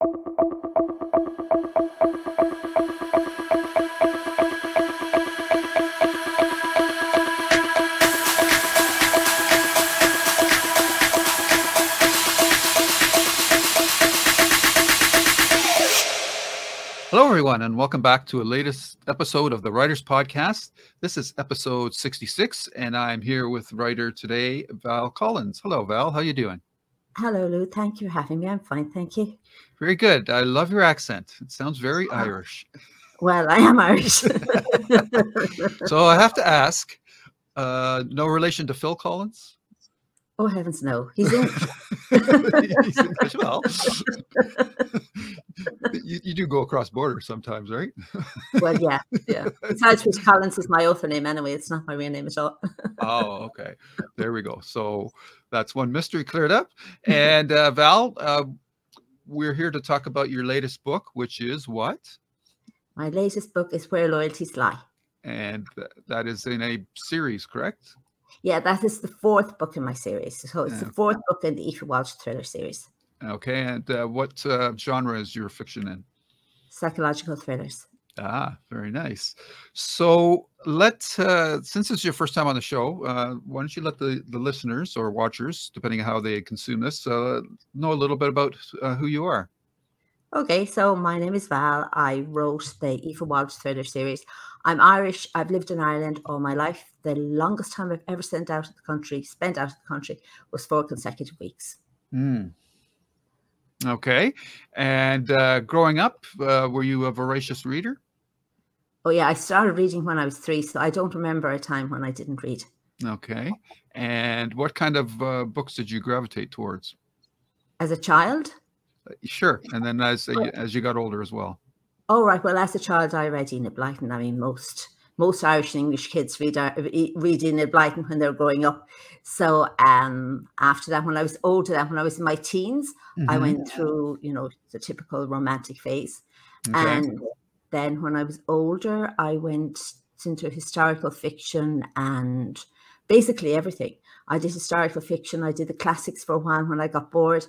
Hello, everyone, and welcome back to a latest episode of the Writers Podcast. This is episode 66, and I'm here with writer today, Val Collins. Hello, Val. How you doing? Hello, Lou. Thank you for having me. I'm fine, thank you. Very good. I love your accent. It sounds very Irish. Well, I am Irish. So I have to ask, no relation to Phil Collins? Oh, heavens, no. He's English. He's English. Well, you do go across borders sometimes, right? Well, yeah. Besides which, Collins is my author name anyway. It's not my real name at all. Oh, okay. There we go. So that's one mystery cleared up. And Val, we're here to talk about your latest book, which is what? My latest book is Where Loyalties Lie. And that is in a series, correct? Yeah, that is the fourth book in my series. So it's the fourth book in the Aoife Walsh thriller series. Okay. And what genre is your fiction in? Psychological thrillers. Ah, very nice. So since it's your first time on the show, why don't you let the listeners or watchers, depending on how they consume this, know a little bit about who you are. Okay, so my name is Val. I wrote the Aoife Walsh thriller series. I'm Irish. I've lived in Ireland all my life. The longest time I've ever spent out of the country was 4 consecutive weeks. Okay. And growing up, were you a voracious reader? Oh, yeah. I started reading when I was 3, so I don't remember a time when I didn't read. Okay. And what kind of books did you gravitate towards? As a child? Sure. And then as you got older as well. Oh, right. Well, as a child, I read Enid Blyton. I mean, most Irish and English kids read Enid Blyton when they're growing up. So after that, when I was older, when I was in my teens, I went through, the typical romantic phase. Okay. And then when I was older, I went into historical fiction and basically everything. I did historical fiction. I did the classics for a while when I got bored.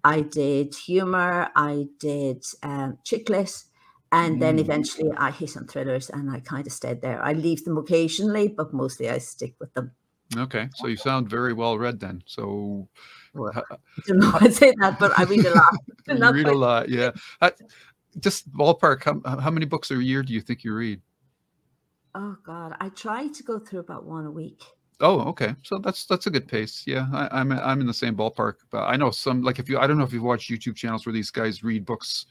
I did humor. I did chick lit. And then eventually I hit on thrillers and I kind of stayed there. I leave them occasionally, but mostly I stick with them. Okay. So you sound very well read then. So well, I don't know if I'd say that, but I read a lot. You read a lot, yeah. Just ballpark, how many books a year do you think you read? Oh, God. I try to go through about 1 a week. Oh, okay. So that's a good pace. Yeah, I'm in the same ballpark. But I know some, like I don't know if you've watched YouTube channels where these guys read books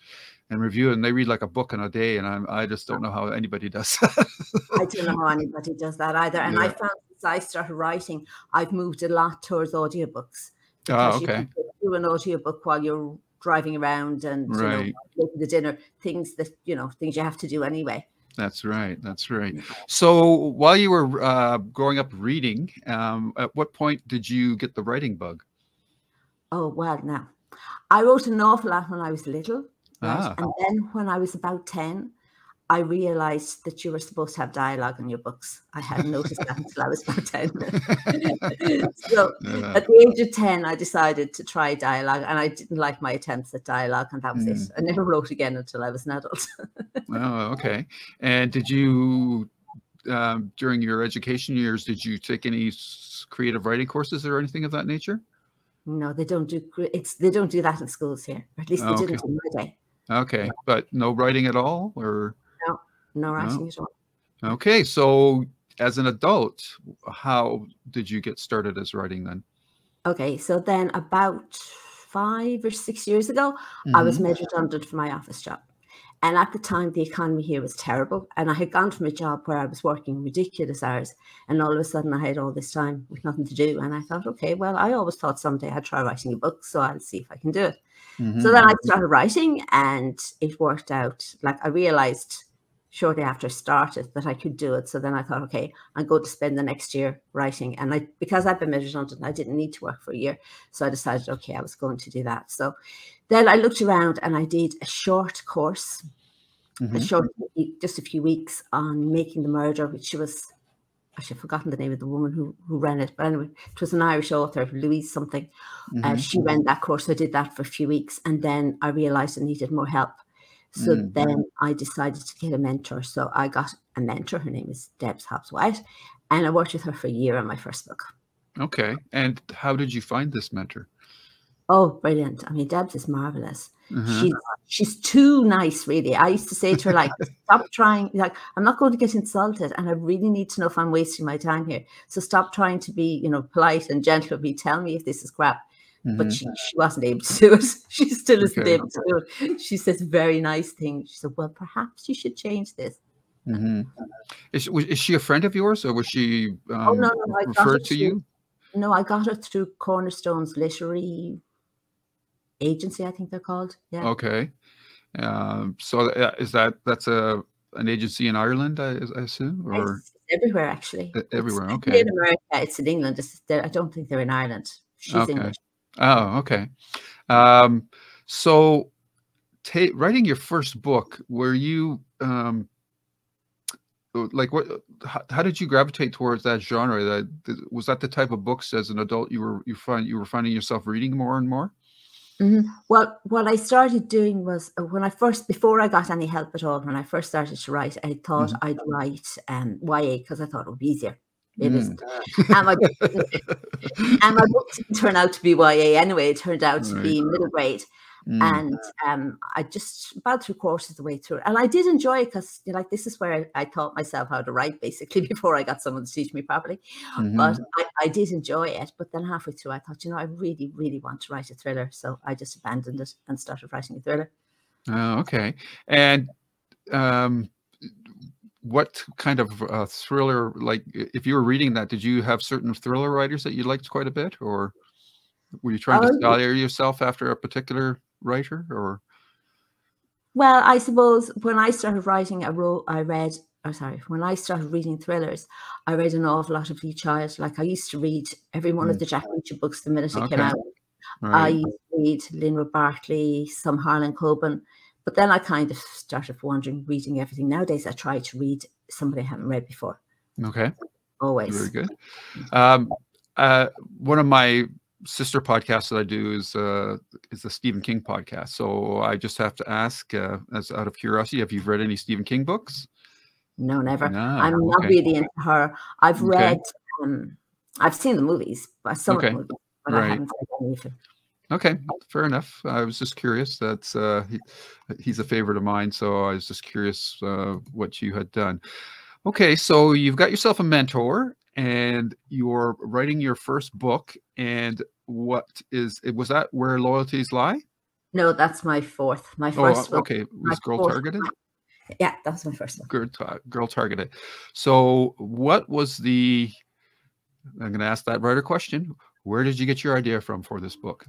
and review, and they read like a book in a day, and I just don't know how anybody does that. I don't know how anybody does that either. And I found since I started writing, I've moved a lot towards audiobooks. Oh, okay. You can do an audiobook while you're driving around and making the dinner, things that things you have to do anyway. That's right. That's right. So while you were growing up reading, at what point did you get the writing bug? Oh, well, now, I wrote an awful lot when I was little. Right? And then when I was about 10, I realized that you were supposed to have dialogue in your books. I hadn't noticed that until I was about 10. So at the age of 10, I decided to try dialogue, and I didn't like my attempts at dialogue, and that was it. I never wrote again until I was an adult. Oh, okay. And did you, during your education years, did you take any creative writing courses or anything of that nature? No, they don't do that in schools here, or at least they didn't in my day. Okay, but no writing at all, or no writing at all. Okay, so as an adult, how did you get started as writing then? Okay, so then about 5 or 6 years ago, I was made redundant from my office job. And at the time, the economy here was terrible. And I had gone from a job where I was working ridiculous hours. And all of a sudden, I had all this time with nothing to do. And I thought, okay, well, I always thought someday I'd try writing a book. So I'll see if I can do it. So then I started writing, and it worked out. Like, I realized shortly after I started that I could do it. So then I thought, okay, I'm going to spend the next year writing. And because I'd been made redundant, I didn't need to work for a year. So I decided, okay, I was going to do that. So then I looked around and I did a short course, just a few weeks on Making the Murder, which was I've forgotten the name of the woman who ran it, but anyway, it was an Irish author, Louise something. She ran that course. I did that for a few weeks, and then I realized I needed more help. So then I decided to get a mentor. So I got a mentor. Her name is Debs Hobbs-White, and I worked with her for a year on my first book. Okay. And how did you find this mentor? Oh, brilliant. I mean, Debs is marvelous. She's too nice, really. I used to say to her, like, stop trying, like, I'm not going to get insulted, and I really need to know if I'm wasting my time here. So stop trying to be, you know, polite and gentle with me. Tell me if this is crap. But she wasn't able to do it. She still isn't able to do it. She says very nice things. She said, well, perhaps you should change this. Is she a friend of yours, or was she no, referred to you? No, I got it through Cornerstone's literary agency, I think they're called. Yeah. Okay. So that's an agency in Ireland, I assume, or it's everywhere actually. Everywhere. It's Okay. in America, it's in England. I don't think they're in Ireland. She's English. Oh, okay. So writing your first book, were you like how did you gravitate towards that genre? Was that the type of books as an adult you were finding yourself reading more and more? Well, what I started doing was before I got any help at all, when I first started to write, I thought I'd write YA because I thought it would be easier. It isn't. And my book didn't turn out to be YA anyway. It turned out to be middle grade. And I just about 3/4 of the way through it. And I did enjoy it because, you know, like, this is where I taught myself how to write, basically, before I got someone to teach me properly. But I did enjoy it. But then halfway through, I thought, you know, I really, really want to write a thriller. So I just abandoned it and started writing a thriller. Oh, okay. And what kind of thriller, like, if you were reading that, did you have certain thriller writers that you liked quite a bit, or were you trying to style yourself after a particular writer, or? Well, I suppose when I started writing, when I started reading thrillers, I read an awful lot of Lee Child. Like, I used to read every one of the Jack Reacher books the minute it came out. I used to read Linwood Bartley, some Harlan Coben, but then I kind of started wondering, reading everything. Nowadays, I try to read somebody I haven't read before. Okay. Always. Very good. One of my sister podcasts that I do is a Stephen King podcast. So I just have to ask, as out of curiosity, have you read any Stephen King books? No, never. No, I'm not really into horror. I've read, I've seen the movies, some of the movies, but I haven't read any of them. Okay, fair enough. I was just curious. That's he's a favorite of mine, so I was just curious what you had done. Okay, so you've got yourself a mentor, and you're writing your first book. And was that Where Loyalties Lie? No, that's my fourth. My first book. Okay, was Girl Targeted? Yeah, that was my first book. Girl Targeted. So what was I'm going to ask that writer question. Where did you get your idea from for this book?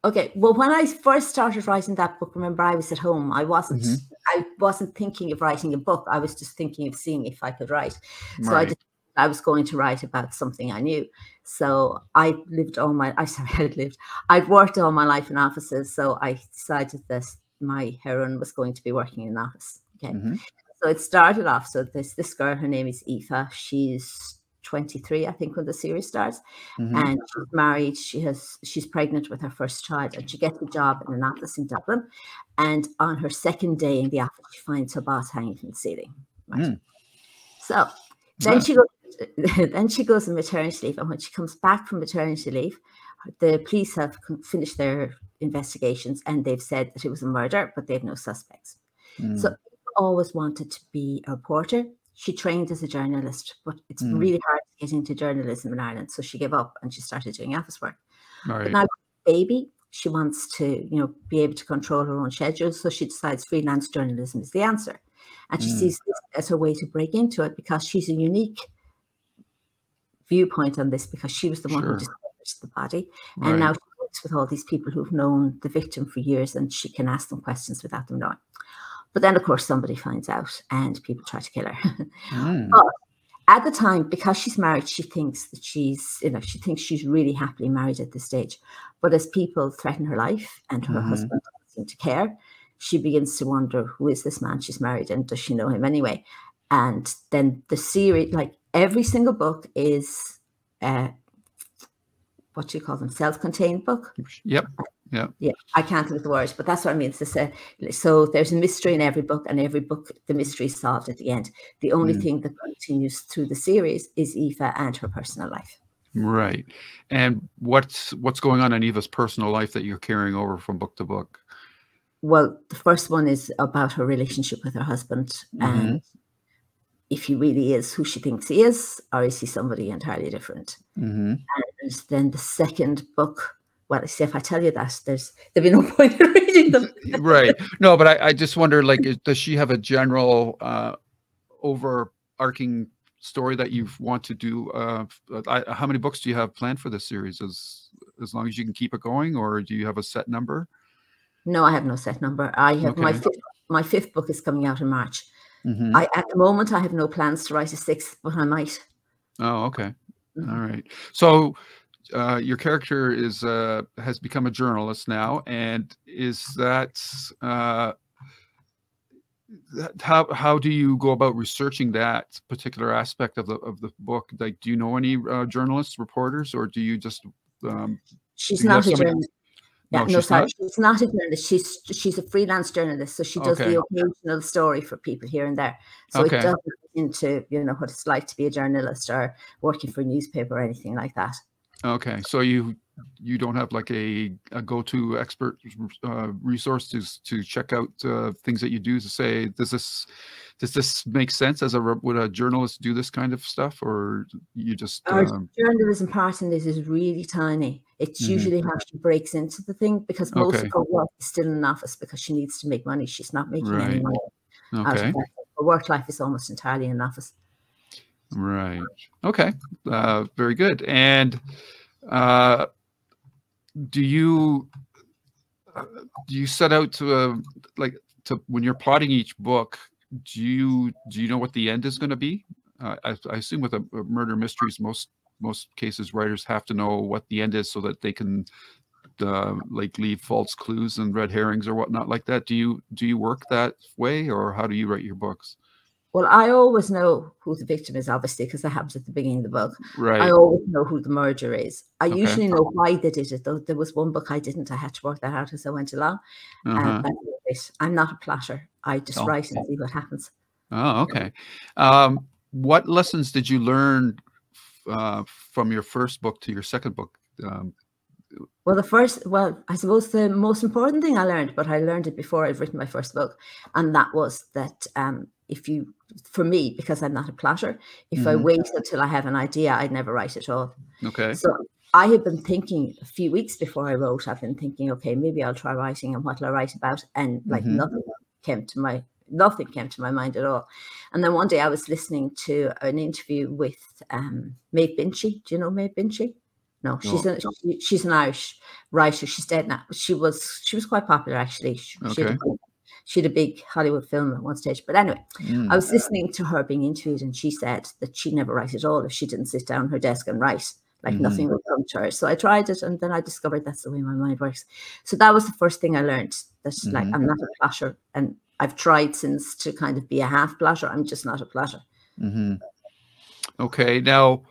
Okay, well, when I first started writing that book, remember, I was at home. I wasn't thinking of writing a book. I was just thinking of seeing if I could write. So I was going to write about something I knew. So I'd worked all my life in offices. So I decided that my heroine was going to be working in an office. Okay. So it started off. So this girl, her name is Aoife. She's 23, I think, when the series starts, and she's married. She's pregnant with her first child, and she gets a job in an office in Dublin. And on her second day in the office, she finds her boss hanging from the ceiling. Right? So then she goes on maternity leave, and when she comes back from maternity leave, the police have finished their investigations, and they've said that it was a murder, but they have no suspects. So Aoife always wanted to be a reporter. She trained as a journalist, but it's really hard to get into journalism in Ireland. So she gave up and she started doing office work. But now, baby, she wants to, you know, be able to control her own schedule. So she decides freelance journalism is the answer. And she sees this as her way to break into it, because she's a unique viewpoint on this, because she was the one who discovered the body. And now she works with all these people who've known the victim for years, and she can ask them questions without them knowing. But then, of course, somebody finds out and people try to kill her. But at the time, because she's married, she thinks that she's really happily married at this stage. But as people threaten her life and her husband doesn't seem to care, she begins to wonder, who is this man she's married, and does she know him anyway? And then the series, like, every single book is what do you call them? Self-contained book. Yep. Yeah. Yeah, I can't think of the words, but that's what I mean. So there's a mystery in every book, and every book, the mystery is solved at the end. The only thing that continues through the series is Aoife and her personal life. Right. And what's going on in Eva's personal life that you're carrying over from book to book? Well, the first one is about her relationship with her husband, and if he really is who she thinks he is, or is he somebody entirely different? And then the second book, well, see, if I tell you that, there'd be no point in reading them. Right. No, but I just wonder, like, does she have a general overarching story that you want to do? How many books do you have planned for this series? As long as you can keep it going, or do you have a set number? No, I have no set number. I have my fifth book is coming out in March. At the moment, I have no plans to write a sixth, but I might. Oh, okay. All right. So your character has become a journalist now, and is that how do you go about researching that particular aspect of the book? Like, do you know any journalists, reporters, or do you just? She's not a journalist. No, she's not a journalist. She's a freelance journalist, so she does the occasional story for people here and there. So it doesn't get into what it's like to be a journalist or working for a newspaper or anything like that. Okay, so you don't have like a go-to expert resource to check out things that you do to say, does this make sense? Would a journalist do this kind of stuff, or you just? Our journalism part in this is really tiny. It's usually how she breaks into the thing, because most of her work is still in an office because she needs to make money. She's not making any money out of that. Her work life is almost entirely in an office. Right. Okay. Very good. And do you set out to when you're plotting each book, do you know what the end is going to be? I assume with a murder mysteries, most cases writers have to know what the end is so that they can like leave false clues and red herrings or whatnot like that. Do you work that way, or how do you write your books? Well, I always know who the victim is, obviously, because that happens at the beginning of the book. Right. I always know who the murderer is. I usually know why they did it, though. There was one book I didn't. I had to work that out as I went along. I'm not a plotter. I just write and see what happens. Oh, okay. What lessons did you learn from your first book to your second book? Well, I suppose the most important thing I learned, but I learned it before I'd written my first book, and that was that for me, because I'm not a plotter, if I wait until I have an idea, I'd never write at all. Okay. So I had been thinking a few weeks before I wrote, I've been thinking, okay, maybe I'll try writing, and what will I write about? And like nothing came to my mind at all. And then one day I was listening to an interview with Maeve Binchy. Do you know Maeve Binchy? No, she's an Irish writer. She's dead now. She was quite popular, actually. She had a big Hollywood film at one stage. But anyway, I was listening to her being interviewed, and she said that she'd never write at all if she didn't sit down at her desk and write. Like nothing would come to her. So I tried it, and then I discovered that's the way my mind works. So that was the first thing I learned, that like I'm not a plotter, and I've tried since to kind of be a half plotter. I'm just not a plotter. Okay, now,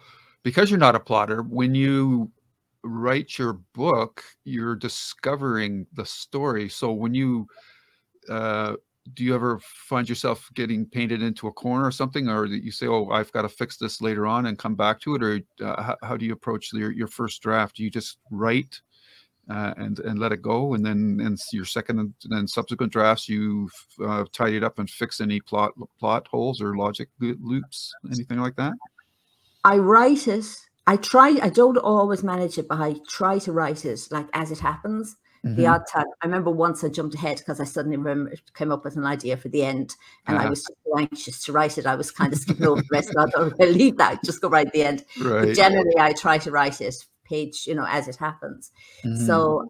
because you're not a plotter, when you write your book, you're discovering the story. So when you do you ever find yourself getting painted into a corner or something, or that you say, oh, I've got to fix this later on and come back to it? Or how do you approach your first draft? Do you just write and let it go, and then your second and then subsequent drafts you tidy it up and fix any plot holes or logic loops, anything like that? I write it. I don't always manage it, but I try to write it like as it happens. The odd time, I remember once I jumped ahead because I suddenly came up with an idea for the end, and I was so anxious to write it. I was kind of skipping over the rest. I thought, I'll leave that, just go right at the end. Right. But generally, I try to write it page, as it happens. So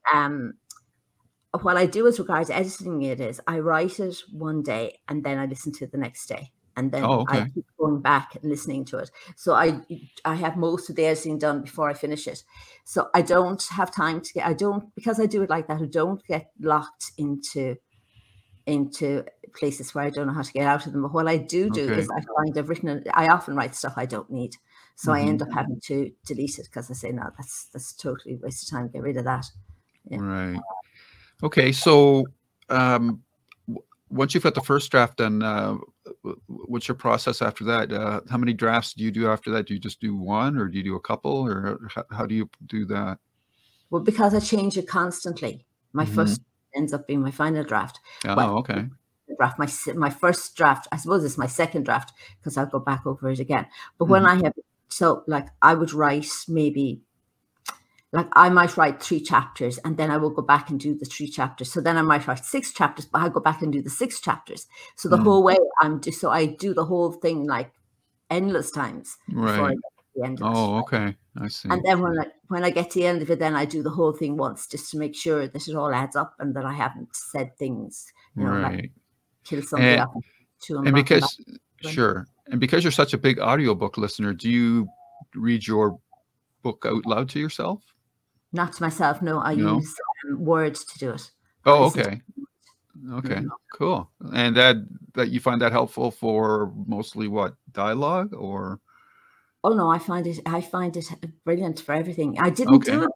what I do as regards editing it is I write it one day and then I listen to it the next day. And then I keep going back and listening to it. So I have most of the editing done before I finish it. So I don't have time to because I do it like that, I don't get locked into into places where I don't know how to get out of them. But what I do is I find I often write stuff I don't need. So I end up having to delete it because I say, no, that's totally a waste of time. Get rid of that. Yeah. Right. Okay. So once you've got the first draft done, what's your process after that? How many drafts do you do after that? Do you just do one, or do you do a couple, or how do you do that? Well, because I change it constantly, my first ends up being my final draft. Oh, okay. My first draft, I suppose it's my second draft because I'll go back over it again. But when I have, so like I would write maybe, like I might write 3 chapters and then I will go back and do the 3 chapters. So then I might write 6 chapters, but I'll go back and do the 6 chapters. So the whole way so I do the whole thing like endless times before I get to the end of it. Oh, okay. I see. And then when I get to the end of it, then I do the whole thing once just to make sure that it all adds up and that I haven't said things, you know, like kill somebody up to them. And because and because you're such a big audiobook listener, do you read your book out loud to yourself? Not to myself, no. I use Word to do it. Oh, okay. Okay, cool. And that you find that helpful for mostly what, dialogue or? Oh no, I find it brilliant for everything. I didn't do it.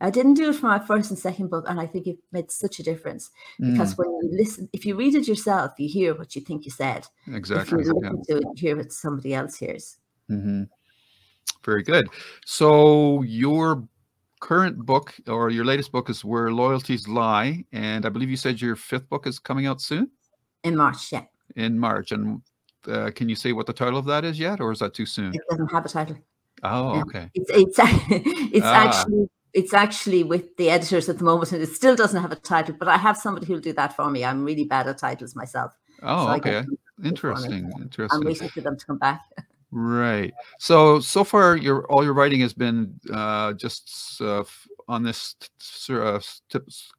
I didn't do it for my first and second book, and I think it made such a difference because when you listen, if you read it yourself, you hear what you think you said. Exactly. If you listen to it, you hear what somebody else hears. Very good. So your current book or your latest book is Where Loyalties Lie, and I believe you said your 5th book is coming out soon? In March, yeah. In March. And can you say what the title of that is yet, or is that too soon? It doesn't have a title. Oh, okay. It's actually with the editors at the moment, and it still doesn't have a title, but I have somebody who'll do that for me. I'm really bad at titles myself. Oh, so okay. Interesting. I'm waiting for them to come back. Right. So far, all your writing has been just on this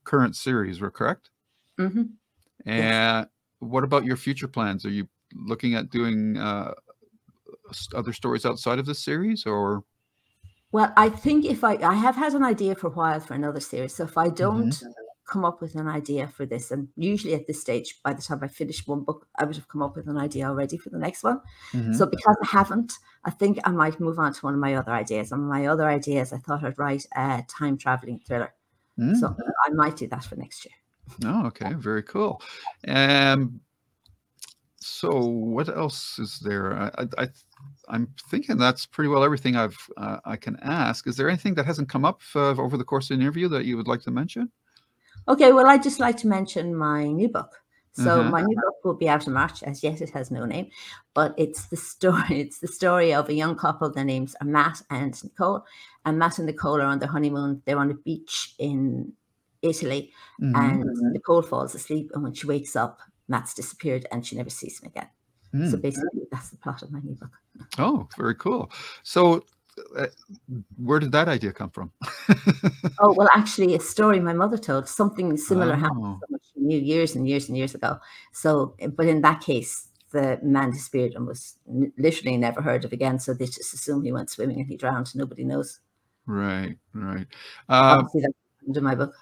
current series, we're correct? And yes. What about your future plans? Are you looking at doing other stories outside of this series, or? Well, I think if I have had an idea for a while for another series. So if I don't come up with an idea for this, and usually at this stage, by the time I finish one book, I would have come up with an idea already for the next one. So because I haven't, I think I might move on to one of my other ideas. And my other ideas, I thought I'd write a time-traveling thriller. So I might do that for next year. Oh, okay. Very cool. So what else is there? I'm thinking that's pretty well everything I can ask. Is there anything that hasn't come up over the course of the interview that you would like to mention? Okay, well, I'd just like to mention my new book. So my new book will be out in March. As yet, it has no name, but it's the story. It's the story of a young couple. Their names are Matt and Nicole, and Matt and Nicole are on their honeymoon. They're on a beach in Italy, and Nicole falls asleep, and when she wakes up, Matt's disappeared, and she never sees him again. So basically, that's the plot of my new book. Oh, very cool. So where did that idea come from? Oh, well, actually, a story my mother told. Something similar happened. She knew years and years and years ago. So, but in that case, the man disappeared and was literally never heard of again. So they just assume he went swimming and he drowned. Nobody knows. Right, right. Obviously, that's in my book.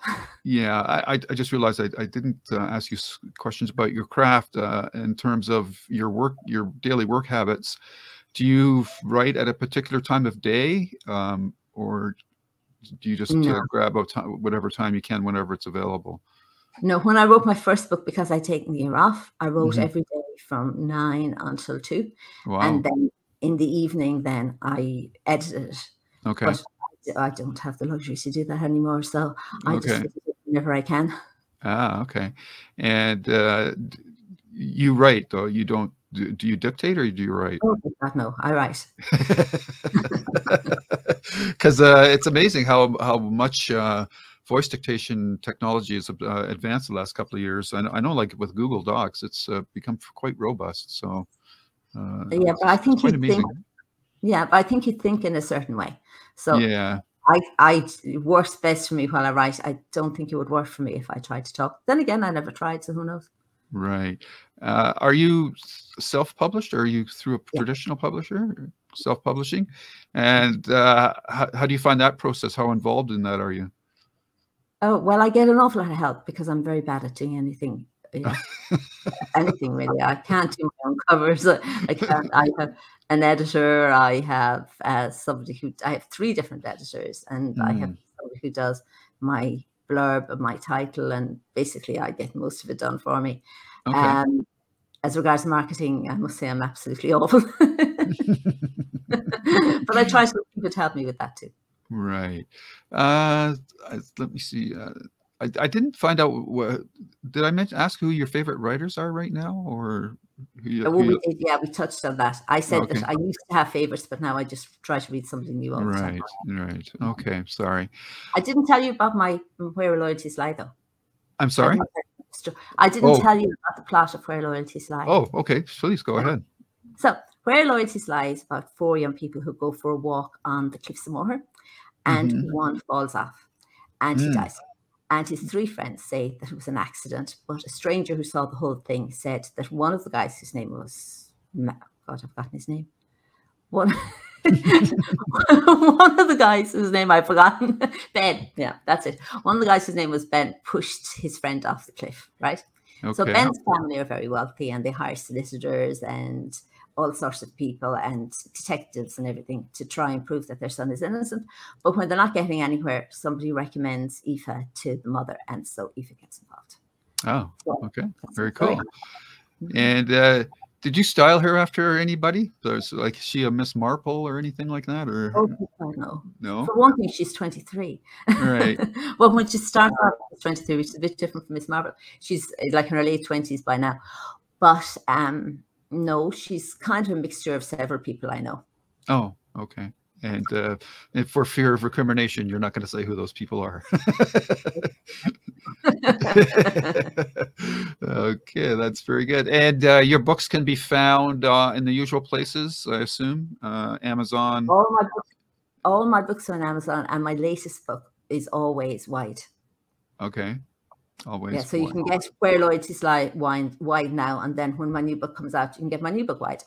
Yeah, I just realized I didn't ask you questions about your craft in terms of your work, your daily work habits. Do you write at a particular time of day, or do you just grab whatever time you can whenever it's available? No, when I wrote my first book, because I'd taken the year off, I wrote every day from 9 until 2. Wow. And then in the evening, then I edited it. Okay. But I don't have the luxury to do that anymore, so I just do it whenever I can. Ah, okay. And you write, though? You don't? Do you dictate or do you write? Oh, God, no, I write. Because it's amazing how much voice dictation technology has advanced the last couple of years. And I know, like with Google Docs, it's become quite robust. So yeah, but I think you'd think. Yeah, but I think you think in a certain way. So yeah, it works best for me while I write. I don't think it would work for me if I tried to talk. Then again, I never tried, so who knows? Right. Are you self-published, or are you through a traditional publisher, self-publishing? And how do you find that process? How involved in that are you? Oh, well, I get an awful lot of help because I'm very bad at doing anything yeah, anything really. I can't do my own covers. I can't. I have an editor. I have somebody who. I have 3 different editors, and I have somebody who does my blurb and my title, and basically I get most of it done for me. Okay. As regards to marketing, I must say I'm absolutely awful, but I try to get people to help me with that too. Right. Let me see. I didn't find out what did I ask who your favorite writers are right now, or We did, yeah, we touched on that. I said okay. that I used to have favorites, but now I just try to read something new all the time. Right. Okay. Sorry. I didn't tell you about my Where Loyalties Lie, though. I'm sorry. I didn't tell you about the plot of Where Loyalties Lie. Oh, okay. Please go ahead. So, Where Loyalties Lie is about 4 young people who go for a walk on the cliffs of Moher, and one falls off, and he dies. And his 3 friends say that it was an accident, but a stranger who saw the whole thing said that one of the guys, whose name was, God, I've forgotten his name. One of the guys whose name I've forgotten, Ben. Yeah, that's it. One of the guys whose name was Ben pushed his friend off the cliff, right? Okay. So Ben's family are very wealthy, and they hire solicitors and all sorts of people and detectives and everything to try and prove that their son is innocent. But when they're not getting anywhere, somebody recommends Aoife to the mother, and so Aoife gets involved. Oh, okay. Very cool. And did you style her after anybody? So, like, is she a Miss Marple or anything like that? Or no. No. For one thing, she's 23. Right. Well, when she started off, she's 23, which is a bit different from Miss Marple. She's like in her late 20s by now. But no, she's kind of a mixture of several people I know. Oh, okay. And for fear of recrimination, you're not going to say who those people are. Okay, that's very good. And your books can be found in the usual places, I assume, Amazon. All my books are on Amazon, and my latest book is Always Wide. Okay. Always. Yeah, so you can get Where Loyalties Lie wide now, and then when my new book comes out, you can get my new book wide.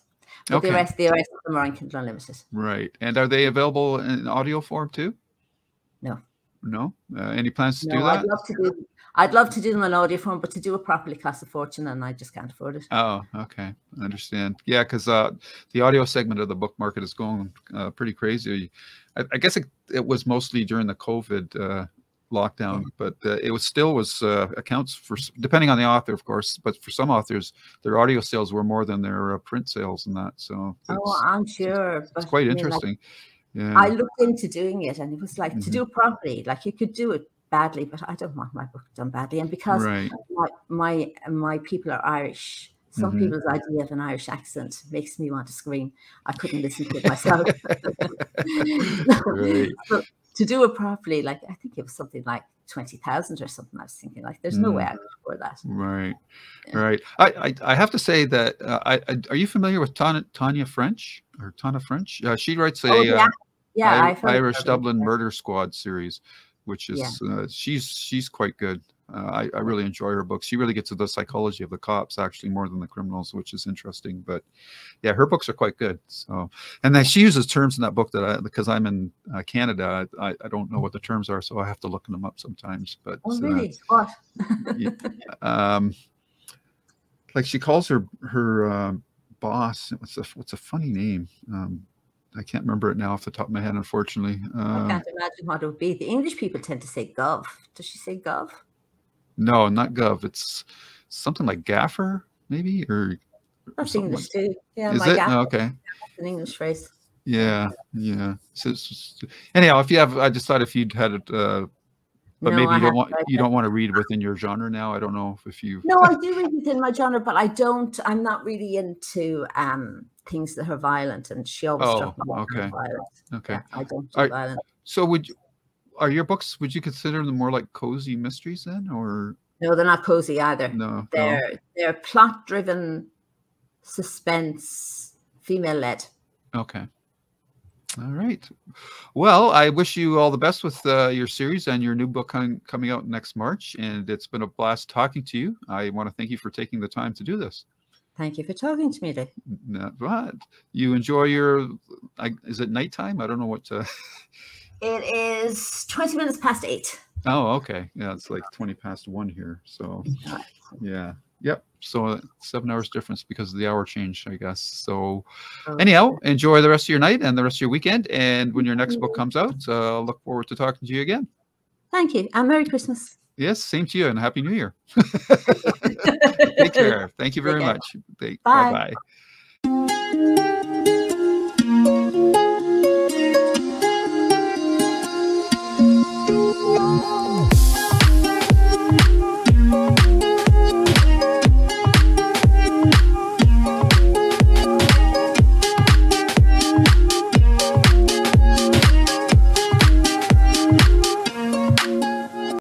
But the rest of them are on Kindle Unlimited. Right. And are they available in audio form too? No. No? Any plans to do that? I'd love to do them in audio form, but to do it properly costs a fortune, and I just can't afford it. Oh, okay. I understand. Yeah, because the audio segment of the book market is going pretty crazy. I guess it was mostly during the COVID lockdown, but it was accounts for, depending on the author, of course, but for some authors, their audio sales were more than their print sales and that. So I'm sure. It's quite interesting. Yeah. I looked into doing it, and it was like to do it properly. Like, you could do it badly, but I don't want my book done badly. And because my people are Irish, some people's idea of an Irish accent makes me want to scream. I couldn't listen to it myself. Right. So, to do it properly, like, I think it was something like 20,000 or something. I was thinking, like, there's no way I could afford that. Right. Yeah. Right. I have to say that are you familiar with Tanya French? She writes Irish Dublin Murder Squad series, which is she's quite good. I really enjoy her books. She really gets to the psychology of the cops, actually, more than the criminals, which is interesting. But yeah, her books are quite good. So, and then she uses terms in that book that because I'm in Canada, I don't know what the terms are, so I have to look them up sometimes. But really? What? Like, she calls her boss. What's a funny name? I can't remember it now off the top of my head, unfortunately. I can't imagine what it would be. The English people tend to say gov. Does she say gov? No, not gov. It's something like gaffer, maybe, or that's English too. Yeah, is it? Oh, okay. That's an English phrase. Yeah. So anyhow, I just thought if you'd had it, but maybe you don't want to read within your genre now. I don't know if you. No, I do read within my genre, but I'm not really into things that are violent, and she always talks about violence. Okay. Yeah, I don't do violence. So are your books, would you consider them more like cozy mysteries then, or? No, they're not cozy either. No. They're plot-driven, suspense, female-led. Okay. All right. Well, I wish you all the best with your series and your new book coming out next March. And it's been a blast talking to you. I want to thank you for taking the time to do this. Thank you for talking to me, Dick. But you enjoy your, is it nighttime? I don't know what. It is 20 minutes past 8. Oh, okay. Yeah, it's like 1 here. So yeah. Yep. So 7 hours difference because of the hour change, I guess. So anyhow, enjoy the rest of your night and the rest of your weekend. And when your next book comes out, I'll look forward to talking to you again. Thank you. And Merry Christmas. Yes, same to you, and Happy New Year. Take care. Thank you very much. Bye. Bye-bye.